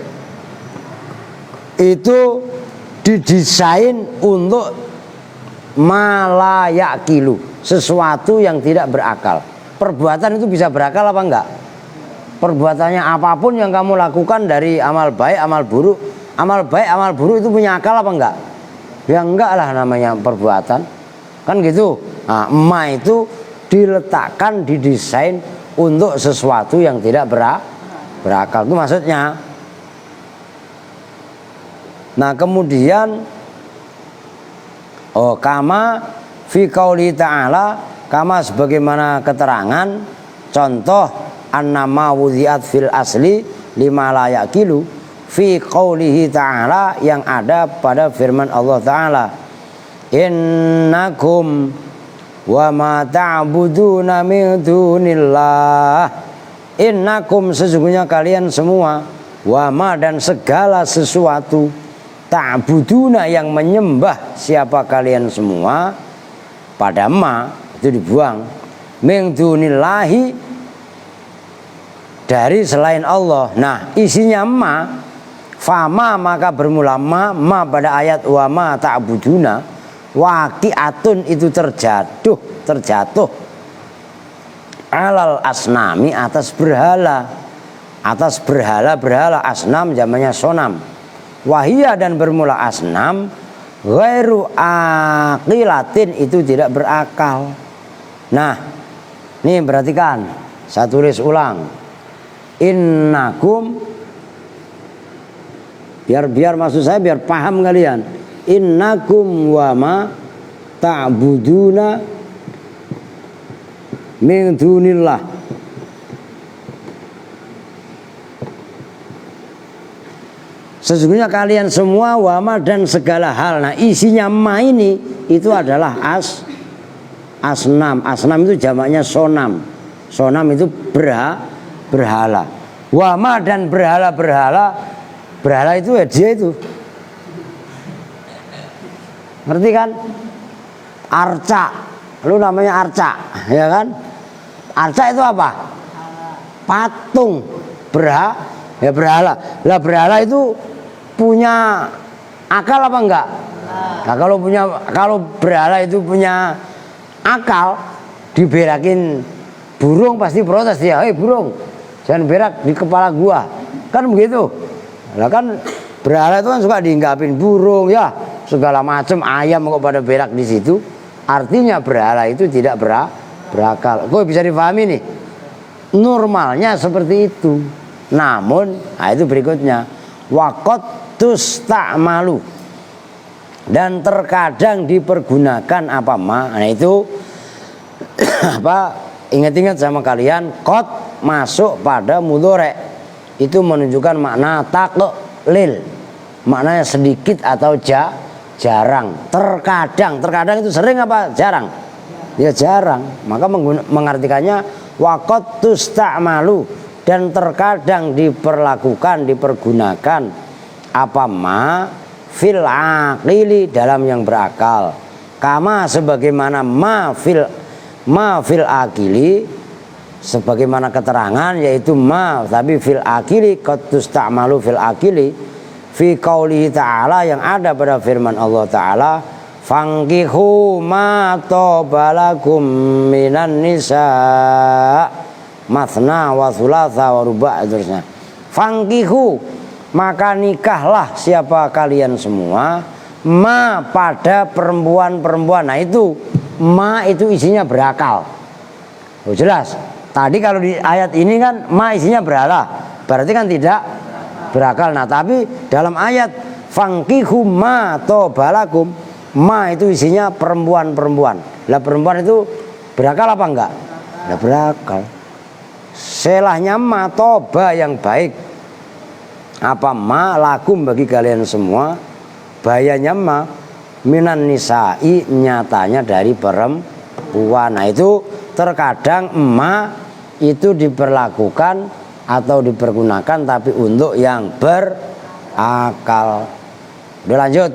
itu didesain untuk ma la ya'qilu, sesuatu yang tidak berakal. Perbuatan itu bisa berakal apa enggak? Perbuatannya apapun yang kamu lakukan dari amal baik, amal buruk, amal baik, amal buruk itu punya akal apa enggak? Ya enggak lah namanya perbuatan. Kan gitu. Nah, ma itu diletakkan, didesain untuk sesuatu yang tidak berakal. Itu maksudnya. Nah, kemudian kama fi qauli ta'ala, kama sebagaimana keterangan contoh annama wudiat fil asli lima la yaqilu fi qaulihi ta'ala yang ada pada firman Allah Ta'ala, innakum wa ma ta'buduna min dunillah, innakum sesungguhnya kalian semua, wa ma dan segala sesuatu, ta'buduna yang menyembah siapa kalian semua, pada ma itu dibuang, min dunillahi dari selain Allah. Nah isinya ma Fama maka bermula ma pada ayat wa ma ta'buduna waqi'atun itu terjatuh alal asnami atas berhala asnam zamannya sonam. Wahia dan bermula asnam ghairu aqilatin itu tidak berakal. Nah, nih perhatikan, saya tulis ulang. Innakum, biar maksud saya biar paham kalian. Innakum wa ma ta'buduna min dunillah. Sesungguhnya kalian semua wama dan segala hal. Nah, isinya ma ini itu adalah asnam. Asnam itu jamaknya sonam. Sonam itu berhala. Wama dan berhala itu ya dia itu. Ngerti kan? Arca. Lu namanya arca, ya kan? Arca itu apa? Patung. Berhala. Lah berhala itu punya akal apa enggak? Nah, kalau berhala itu punya akal, diberakin burung pasti protes dia. Hei burung, jangan berak di kepala gua. Kan begitu. Nah kan berhala itu kan suka diinggapin burung ya, segala macam, ayam kok pada berak di situ. Artinya berhala itu tidak berakal. Kok bisa dipahami nih? Normalnya seperti itu. Namun, nah itu berikutnya. Waqat tusta'malu dan terkadang dipergunakan apa ma. Nah itu apa? Ingat-ingat sama kalian, qad masuk pada mudhari. Itu menunjukkan makna taqlil. Maknanya sedikit atau jarang. Terkadang itu sering apa jarang? Ya jarang. Maka mengartikannya waqat tusta'malu dan terkadang dipergunakan apa ma fil aqili dalam yang berakal. Kama sebagaimana ma fil aqili sebagaimana keterangan yaitu ma tapi fil aqili qad tusta'malu fil aqili fi qaulihi ta'ala yang ada pada firman Allah Ta'ala fankihu ma tobalakum minan nisa mathna wa thulatha wa ruba' terusnya. Fankihu maka nikahlah siapa kalian semua ma pada perempuan-perempuan. Nah itu ma itu isinya berakal. Oh jelas. Tadi kalau di ayat ini kan ma isinya berhala, berarti kan tidak berakal. Nah tapi dalam ayat fankihu ma tobalakum ma itu isinya perempuan-perempuan. Lah perempuan itu berakal apa enggak? Ya berakal. Selahnya ma toba yang baik. Apa ma lakum bagi kalian semua. Bayanya ma minan nisa'i nyatanya dari perempuan. Nah itu terkadang ma itu diperlakukan atau dipergunakan tapi untuk yang berakal. Udah lanjut.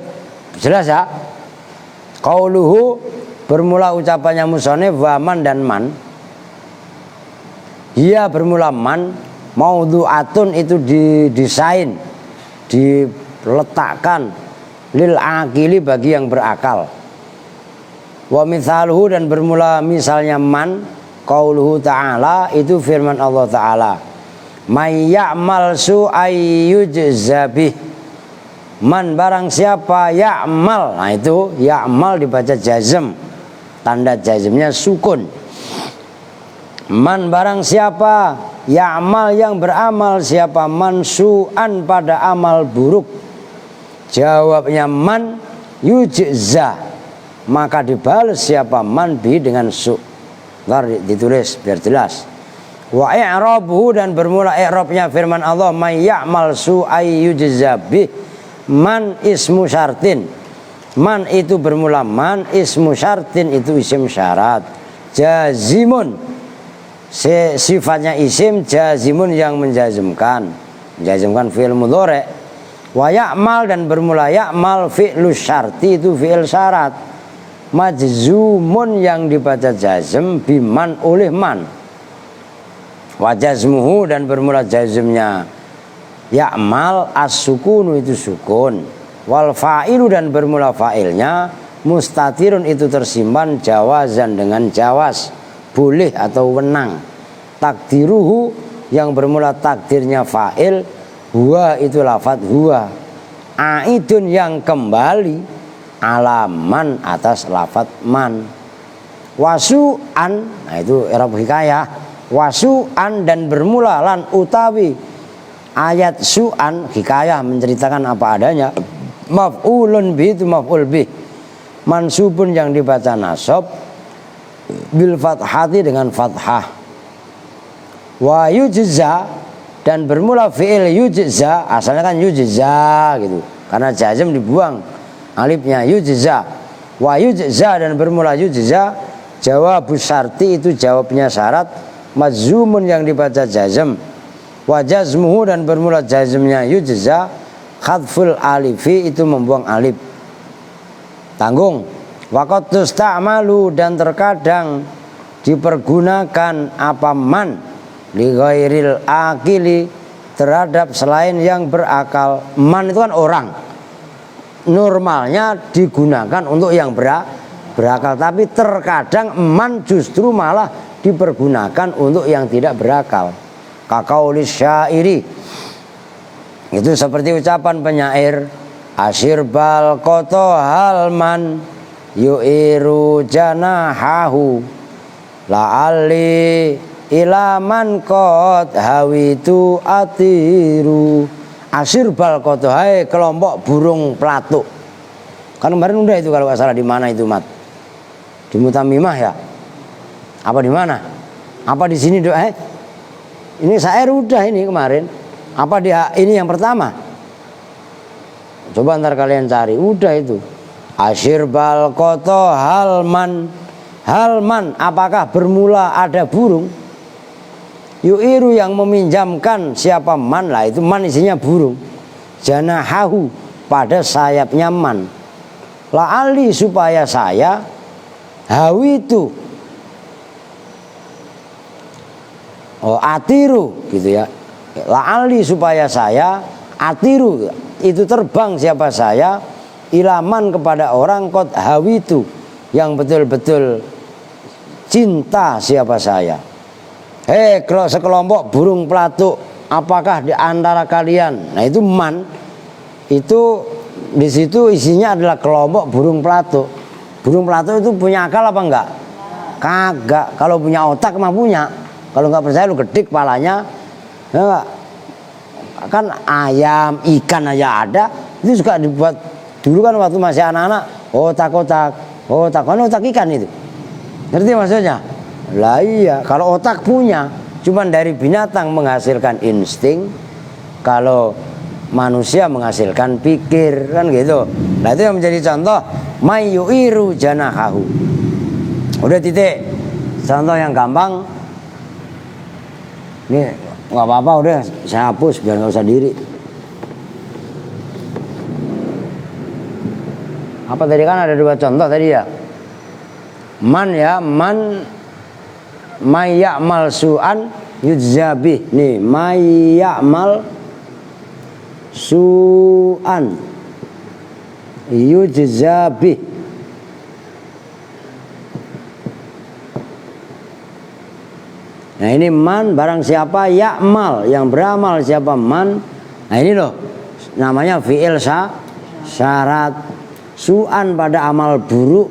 Jelas ya? Qauluhu bermula ucapannya musonef waman dan man. Ia bermula man maudhu'atun itu didesain, diletakkan lil aqili bagi yang berakal. Wa mithaluhu dan bermula misalnya man qauluhu ta'ala itu firman Allah Ta'ala may ya'mal su'ay yujzabih man barang siapa ya'mal. Nah itu ya'mal dibaca jazm, tanda jazmnya sukun. Man barang siapa ya'mal yang beramal siapa mansu'an pada amal buruk. Jawabnya man yujza maka dibalas siapa man bi dengan su. Ntar ditulis biar jelas. Wa i'rabuhu dan bermula i'rabnya firman Allah may ya'mal su'ay yujza bi man ismu syartin. Man itu bermula man ismu syartin itu isim syarat. Jazimun sifatnya isim jazimun yang menjazmkan fi'il mudhari. Wa ya'mal dan bermula ya'mal fi'lu syarti itu fi'il syarat. Majzumun yang dibaca jazm biman oleh man. Wa jazmuhu dan bermula jazmnya Ya'mal as-sukunu itu sukun. Wal fa'ilu dan bermula fa'ilnya mustatirun itu tersimpan jawazan dengan jawaz, boleh atau wenang. Takdiruhu yang bermula takdirnya fa'il, huwa itu lafadz huwa. Aidun yang kembali, alaman atas lafadz man. Wasu'an, nah itu i'rab hikayah. Wasu'an dan bermula lan utawi ayat su'an, hikayah menceritakan apa adanya. Maf'ulun bih itu maf'ul bih, mansubun yang dibaca nasab, bil fathati dengan fathah. Wa yujza dan bermula fi'il yujza, asalnya kan yujza gitu, karena jazm dibuang alifnya, yujza. Wa yujza dan bermula yujza, jawab syarti itu jawabnya syarat, majzumun yang dibaca jazm. Wa jazmuhu dan bermula jazmnya yujza, khadful alifi itu membuang alif, tanggung. Waqad tusta'malu dan terkadang dipergunakan apa man li ghairil akili terhadap selain yang berakal. Man itu kan orang, normalnya digunakan untuk yang berakal, tapi terkadang man justru malah dipergunakan untuk yang tidak berakal. Kakaulis syairi itu seperti ucapan penyair, asyirbal koto halman yu'iru janahahu la'ali ilaman kot hawitu atiru. Asyirbal koto, hai kelompok burung pelatuk. Kan kemarin udah itu kalau nggak salah, di mana itu Mat? Di Mutamimah ya? Apa di mana? Apa di sini doa? Ini syair udah ini kemarin. Apa dia ini yang pertama? Coba ntar kalian cari. Udah itu. Asyirbal koto halman. Halman apakah bermula ada burung? Yu'iru yang meminjamkan siapa man, lah itu man isinya burung. Janahahu pada sayapnya man. La'ali supaya saya hawitu, atiru gitu ya. La'ali supaya saya atiru itu terbang siapa saya, ilaman kepada orang kot hawitu yang betul-betul cinta siapa saya. Sekelompok burung pelatuk, apakah di antara kalian? Nah itu man, itu di situ isinya adalah kelompok burung pelatuk. Burung pelatuk itu punya akal apa enggak? Kagak. Kalau punya otak mah punya. Kalau nggak percaya lu gedik palanya, ya, kan ayam, ikan aja ada. Itu suka dibuat dulu kan waktu masih anak-anak, otak-otak ikan itu. Ngerti maksudnya? Lah iya, kalau otak punya, cuman dari binatang menghasilkan insting, kalau manusia menghasilkan pikir, kan gitu. Nah itu yang menjadi contoh mayyu'iru janahahu. Udah titik. Contoh yang gampang. Ini nggak apa-apa, udah saya hapus biar nggak usah diri. Apa tadi kan ada dua contoh tadi ya. Man ya, man mayyamal su'an yujzabih. Nih, mayyamal su'an yujzabih. Nah ini man barang siapa ya'mal yang beramal siapa man. Nah ini loh namanya fi'il syarat. Su'an pada amal buruk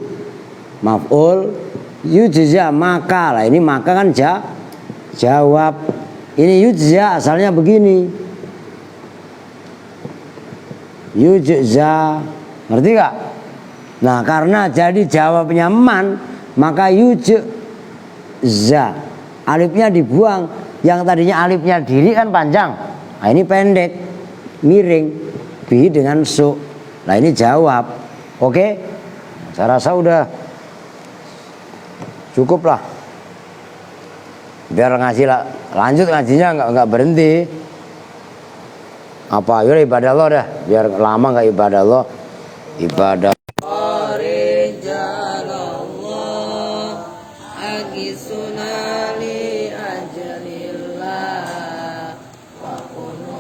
maf'ul, yujza maka. Lah ini maka kan jawab. Ini yujza asalnya begini. Yujza, ngerti gak? Nah karena jadi jawabnya man, maka yujza. Alifnya dibuang, yang tadinya alifnya diri kan panjang. Nah ini pendek, miring, bi dengan su. Nah ini jawab. Oke? Saya rasa udah cukup lah. Biar ngaji lah, lanjut ngajinya nggak berhenti. Apa yaudah ibadah Allah dah, biar lama nggak ibadah Allah. Ibadah agisunali ajalillah wa kunu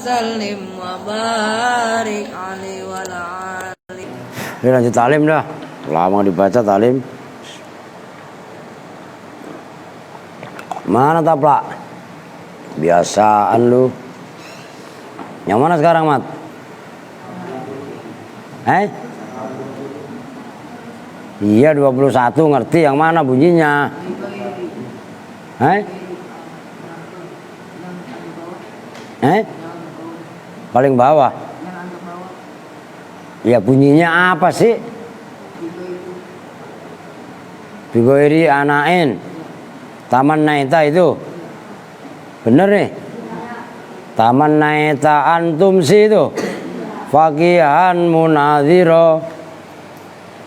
Sallim wa barik alaihi wa ali. Ini lanjut talim dah. Lama dibaca talim. Mana taplak? Biasaan lu. Yang mana sekarang, Mat? Iya 21, ngerti yang mana bunyinya? Paling bawah. Ya bunyinya apa sih? Bigoiri anain. Taman naita itu. Bener nih? Taman naita antum sih itu. Fakihan munadhiro.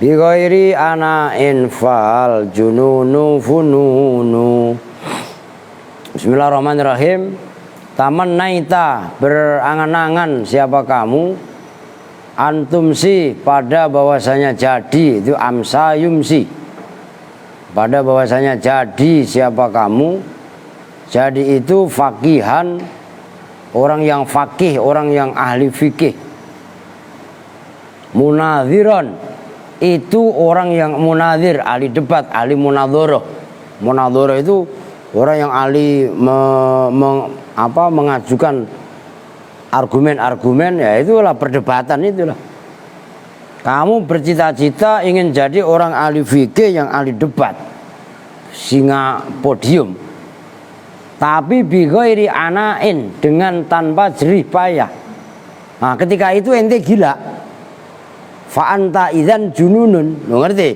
Bigoiri anain fal jununu fununu. Bismillahirrahmanirrahim. Taman naita, berangan-angan siapa kamu? Antum si, pada bahwasanya jadi, itu amsa yumsi. Pada bahwasanya jadi siapa kamu? Jadi itu fakihan, orang yang fakih, orang yang ahli fikih. Munadhiron, itu orang yang munadhir, ahli debat, ahli munadhoroh. Munadhoroh itu orang yang ahli mengajukan argumen-argumen, ya itulah perdebatan itulah. Kamu bercita-cita ingin jadi orang ahli fikih yang ahli debat, singa podium. Tapi bighairi anain, dengan tanpa jerih payah. Nah, ketika itu ente gila. Fa anta idzan jununun, lo ngerti?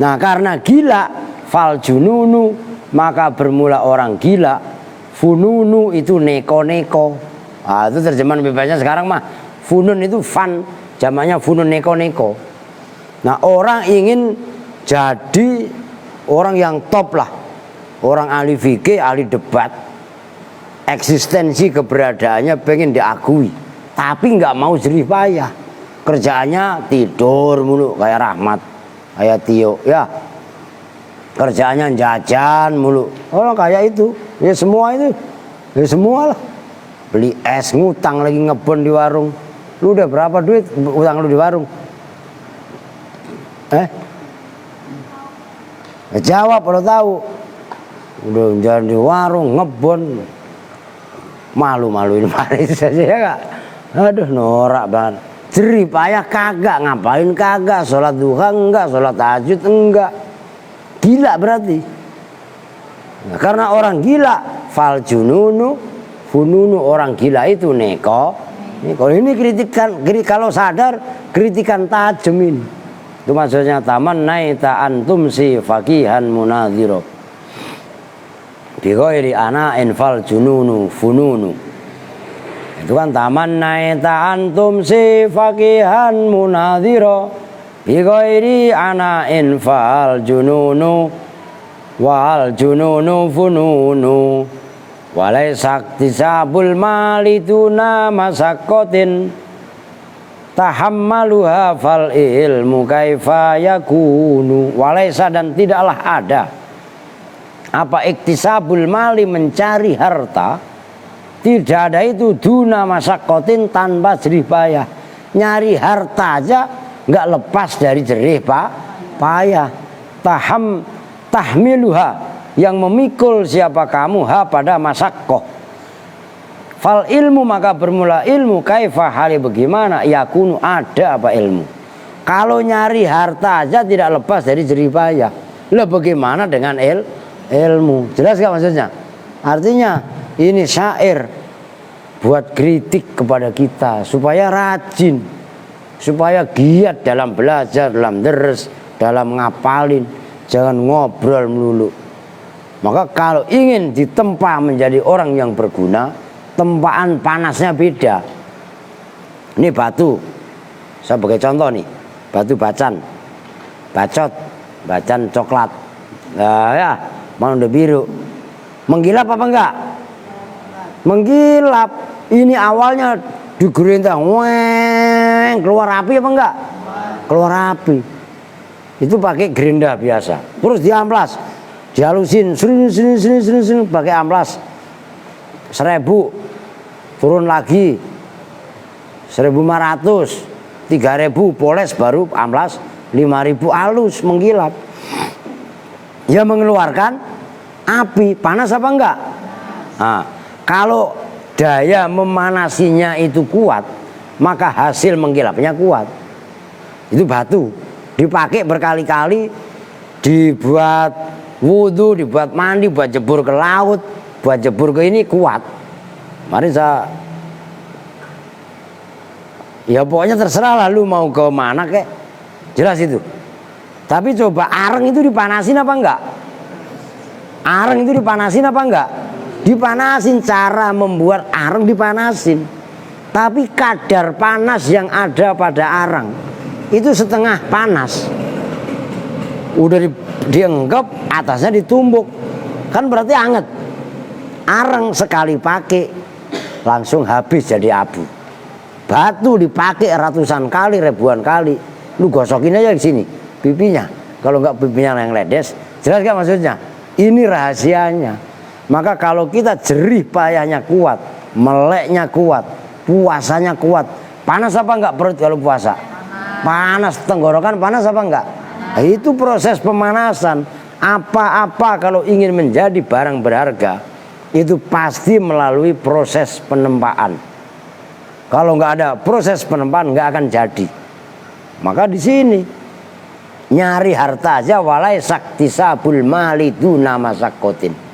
Nah, karena gila, fal jununu, maka bermula orang gila. Fununu itu neko-neko. Nah, itu terjemahan bebasnya sekarang mah. Funun itu fun, jamaknya funun neko-neko. Nah, orang ingin jadi orang yang top lah, orang ahli fikih, ahli debat. Eksistensi keberadaannya pengen diakui, tapi nggak mau jerih payah. Kerjaannya tidur mulu kayak Rahmat, kayak Tio, ya. Kerjaannya jajan mulu. Oh kayak itu. Ya semua itu. Ya semua lah. Beli es, ngutang lagi ngebon di warung. Lu udah berapa duit utang lu di warung? Jawab kalau tahu. Udah jalan di warung ngebon. Malu-maluin Paris saja ya kak. Aduh norak banget. Jerih payah kagak, ngapain kagak, sholat duha enggak, sholat tahajud enggak. Gila berarti. Nah, karena orang gila, fal jununu, fununu, orang gila itu neko, Kalau ini kalau sadar kritikan tajam ini. Itu maksudnya taman naita antum si fakihan munadhiro. Bighairi ana infal jununu fununu. Itu kan taman naita antum si fakihan munadhiro. Bighairi ana infal jununu wal jununu fununu. Walaysa iktisabul mali tuna masaqatin tahammaluha fal ilmu kaifa yakunu. Walaysa, dan tidaklah ada apa iktisabul mali, mencari harta, tidak ada itu duna masaqatin, tanpa jerih payah. Nyari harta aja nggak lepas dari jerih payah. Tahmiluha, yang memikul siapa kamu ha pada masakoh. Fal ilmu, maka bermula ilmu, kaifa, hali bagaimana, yakunu, ada apa ilmu. Kalau nyari harta aja tidak lepas dari jerih payah, lah bagaimana dengan ilmu? Jelas gak maksudnya? Artinya ini syair buat kritik kepada kita supaya rajin, supaya giat dalam belajar, dalam deres, dalam ngapalin, jangan ngobrol melulu. Maka kalau ingin ditempa menjadi orang yang berguna, tempaan panasnya beda. Ini batu, saya sebagai contoh nih, batu bacan, bacan coklat, nah ya, mau udah biru, menggilap apa enggak? Menggilap. Ini awalnya digerintah, weng, keluar api apa enggak? Keluar api. Itu pakai gerinda biasa, terus diamplas, dihalusin, sering pakai amplas 1000, turun lagi 1500, 3000, poles, baru amplas 5000, halus, menggilap. Ya mengeluarkan api, panas apa enggak? Nah, kalau daya memanasinya itu kuat, maka hasil menggilapnya kuat. Itu batu, dipakai berkali-kali, dibuat wudhu, dibuat mandi, buat jebur ke laut, buat jebur ke ini, kuat. Mari saya, ya pokoknya terserah lah lu mau ke mana kek, jelas itu. Tapi coba areng itu dipanasin apa enggak? Areng itu dipanasin apa enggak? Dipanasin. Cara membuat areng dipanasin, tapi kadar panas yang ada pada areng itu setengah panas. Udah dienggep, atasnya ditumbuk, kan berarti anget. Areng sekali pakai langsung habis jadi abu. Batu dipakai ratusan kali, ribuan kali, lu gosokin aja di sini pipinya. Kalau nggak pipinya yang ledes, jelas gak maksudnya? Ini rahasianya. Maka kalau kita jerih payahnya kuat, meleknya kuat, puasanya kuat, panas apa enggak perut kalau puasa? Panas. Tenggorokan panas apa enggak? Nah, itu proses pemanasan. Apa-apa kalau ingin menjadi barang berharga, itu pasti melalui proses penempaan. Kalau nggak ada proses penempaan, nggak akan jadi. Maka di sini nyari harta aja, walai saktisabul mali duna masaqatin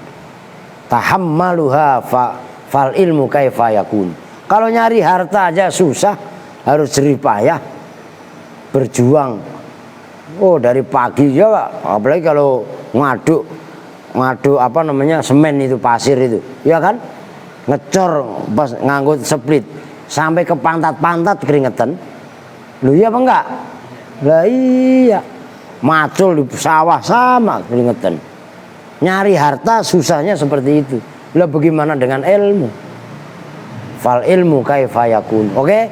tahammaluha fal ilmu kaifa yakun. Kalau nyari harta aja susah, harus jerih payah, berjuang. Oh, dari pagi ya, apalagi kalau ngaduk apa namanya, semen itu, pasir itu, ya kan, ngecor pas ngangkut split sampai ke pantat keringetan. Lu iya apa enggak? Lah iya, macul di sawah sama keringetan. Nyari harta susahnya seperti itu. Lah bagaimana dengan ilmu? Fal ilmu kaifa yakun. Oke?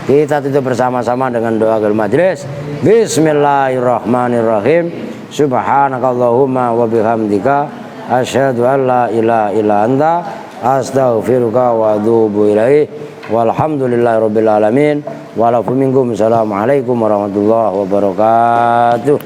Kita tutup bersama-sama dengan doa akhir majelis. Bismillahirrahmanirrahim. Subhanakallahumma wa bihamdika asyhadu an la ilaha illa anta astaghfiruka wa atubu ilaik. Walhamdulillahirabbil alamin. Waalaikumsalam warahmatullahi wabarakatuh.